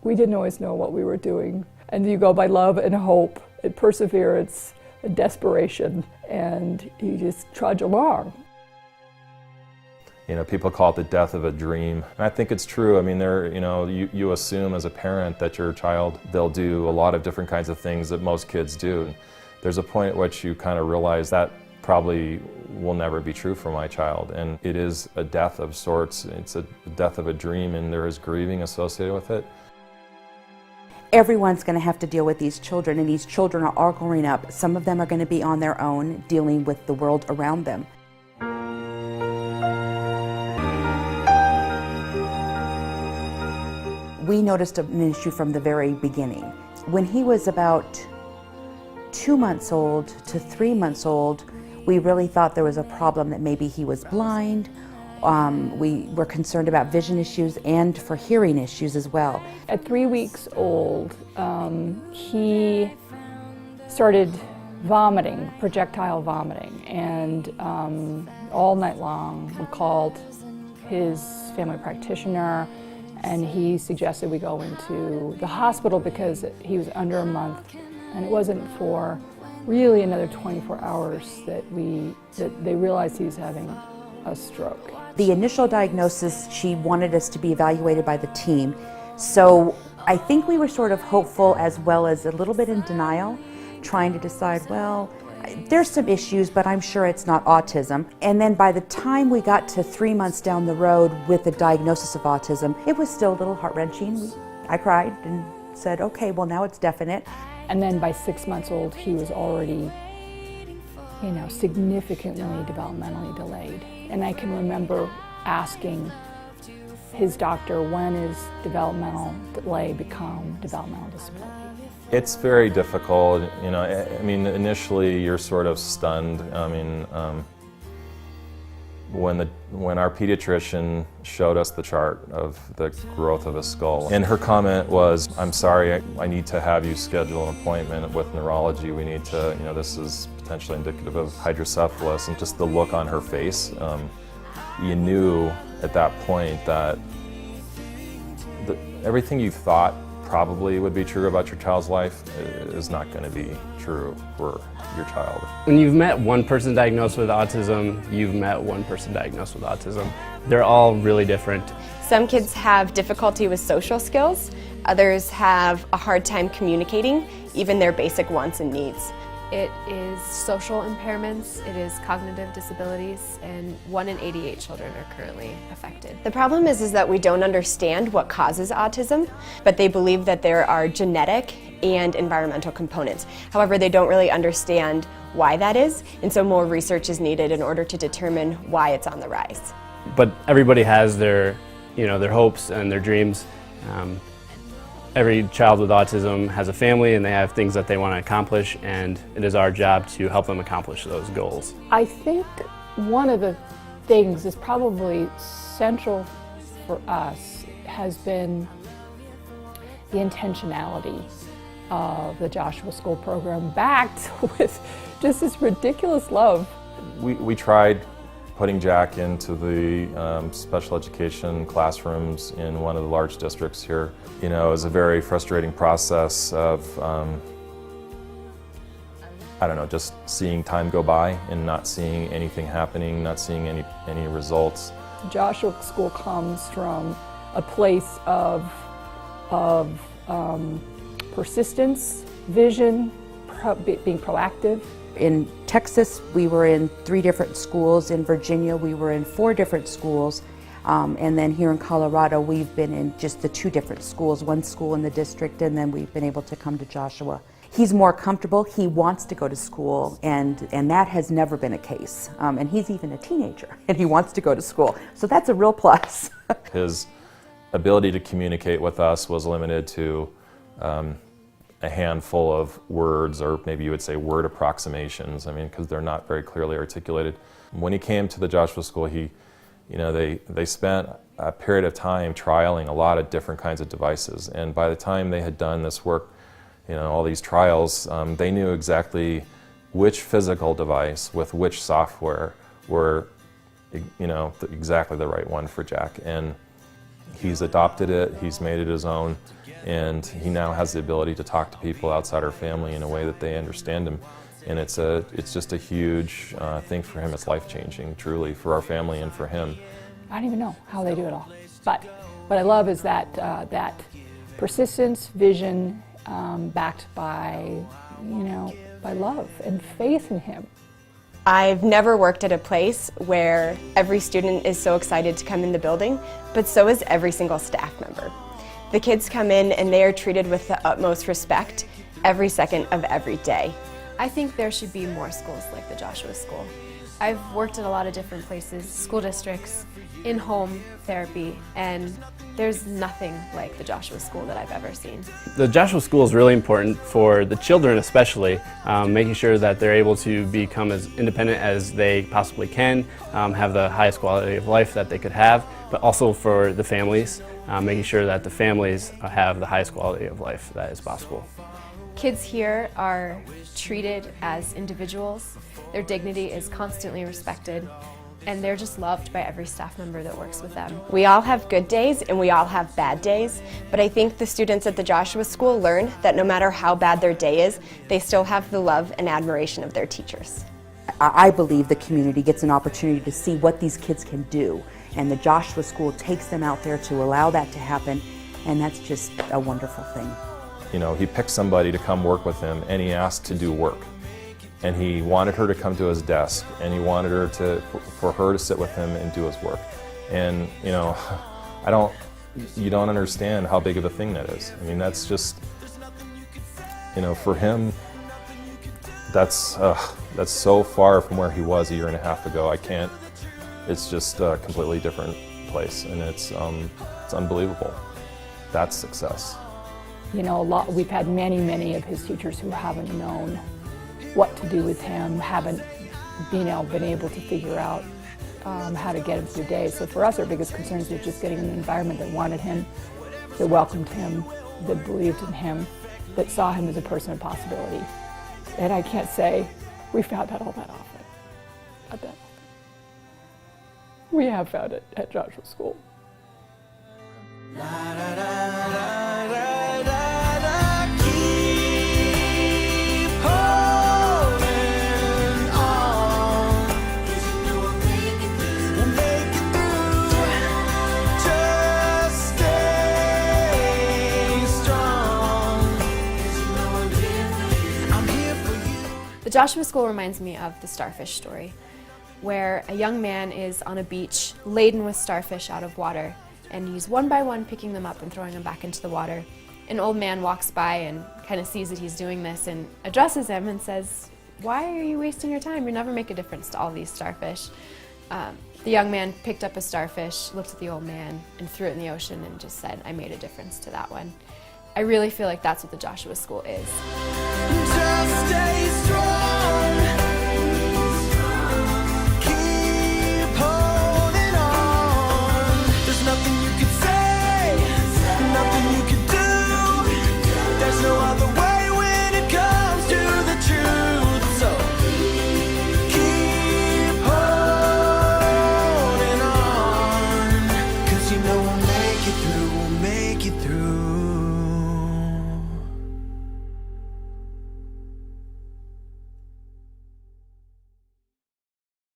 We didn't always know what we were doing. And you go by love and hope and perseverance and desperation, and you just trudge along. You know, people call it the death of a dream. And I think it's true. I mean, you assume as a parent that your child, they'll do a lot of different kinds of things that most kids do. There's a point at which you kind of realize that probably will never be true for my child. And it is a death of sorts. It's a death of a dream, and there is grieving associated with it. Everyone's going to have to deal with these children, and these children are all growing up. Some of them are going to be on their own, dealing with the world around them. We noticed an issue from the very beginning. When he was about 2 months old to 3 months old, we really thought there was a problem, that maybe he was blind. We were concerned about vision issues and for hearing issues as well. At 3 weeks old, he started vomiting, projectile vomiting, and all night long we called his family practitioner, and he suggested we go into the hospital because he was under a month, and it wasn't for really another 24 hours that they realized he was having a stroke. The initial diagnosis, she wanted us to be evaluated by the team, so I think we were sort of hopeful as well as a little bit in denial, trying to decide, well, there's some issues, but I'm sure it's not autism. And then by the time we got to 3 months down the road with the diagnosis of autism, it was still a little heart-wrenching. I cried and said, okay, well now it's definite. And then by 6 months old, he was already, significantly developmentally delayed. And I can remember asking his doctor, when is developmental delay become developmental disability? It's very difficult. I mean, initially you're sort of stunned. I mean, when our pediatrician showed us the chart of the growth of his skull, and her comment was, "I'm sorry, I need to have you schedule an appointment with neurology. We need to, this is potentially indicative of hydrocephalus." And just the look on her face, you knew at that point that everything you thought probably would be true about your child's life is not going to be true for your child. When you've met one person diagnosed with autism, you've met one person diagnosed with autism. They're all really different. Some kids have difficulty with social skills. Others have a hard time communicating, even their basic wants and needs. It is social impairments, it is cognitive disabilities, and 1 in 88 children are currently affected. The problem is that we don't understand what causes autism, but they believe that there are genetic and environmental components. However, they don't really understand why that is, and so more research is needed in order to determine why it's on the rise. But everybody has their hopes and their dreams. Every child with autism has a family and they have things that they want to accomplish, and it is our job to help them accomplish those goals. I think one of the things that's probably central for us has been the intentionality of the Joshua School program, backed with just this ridiculous love. We tried putting Jack into the special education classrooms in one of the large districts here. It was a very frustrating process of, just seeing time go by and not seeing anything happening, not seeing any results. Joshua School comes from a place of persistence, vision, being proactive. In Texas, we were in 3 different schools. In Virginia, we were in 4 different schools. And then here in Colorado, we've been in just the 2 different schools, 1 school in the district, and then we've been able to come to Joshua. He's more comfortable, he wants to go to school, and that has never been a case. And he's even a teenager, and he wants to go to school. So that's a real plus. His ability to communicate with us was limited to a handful of words, or maybe you would say word approximations, because they're not very clearly articulated. When he came to the Joshua School, they spent a period of time trialing a lot of different kinds of devices, and by the time they had done this work, all these trials, they knew exactly which physical device with which software were, exactly the right one for Jack. And he's adopted it, he's made it his own, And he now has the ability to talk to people outside our family in a way that they understand him. And it's just a huge thing for him. It's life-changing, truly, for our family and for him. I don't even know how they do it all. But what I love is that persistence, vision, backed by, by love and faith in him. I've never worked at a place where every student is so excited to come in the building, but so is every single staff member. The kids come in and they are treated with the utmost respect every second of every day. I think there should be more schools like the Joshua School. I've worked at a lot of different places, school districts, in-home therapy, and there's nothing like the Joshua School that I've ever seen. The Joshua School is really important for the children especially, making sure that they're able to become as independent as they possibly can, have the highest quality of life that they could have, but also for the families, making sure that the families have the highest quality of life that is possible. Kids here are treated as individuals, their dignity is constantly respected, and they're just loved by every staff member that works with them. We all have good days and we all have bad days, but I think the students at the Joshua School learn that no matter how bad their day is, they still have the love and admiration of their teachers. I believe the community gets an opportunity to see what these kids can do, and the Joshua School takes them out there to allow that to happen, and that's just a wonderful thing. He picked somebody to come work with him, and he asked to do work. And he wanted her to come to his desk, and he wanted her for her to sit with him and do his work. And you don't understand how big of a thing that is. I mean, that's just, for him, that's so far from where he was a year and a half ago. It's just a completely different place, and it's unbelievable. That's success. We've had many of his teachers who haven't known what to do with him, haven't been able to figure out how to get him through days. So for us, our biggest concerns was just getting an environment that wanted him, that welcomed him, that believed in him, that saw him as a person of possibility. And I can't say we found that all that often. Not that often. We have found it at Joshua School. The Joshua School reminds me of the starfish story, where a young man is on a beach laden with starfish out of water, and he's one by one picking them up and throwing them back into the water. An old man walks by and kind of sees that he's doing this and addresses him and says, "Why are you wasting your time? You'll never make a difference to all these starfish." The young man picked up a starfish, looked at the old man, and threw it in the ocean and just said, "I made a difference to that one." I really feel like that's what the Joshua School is. Just stay strong.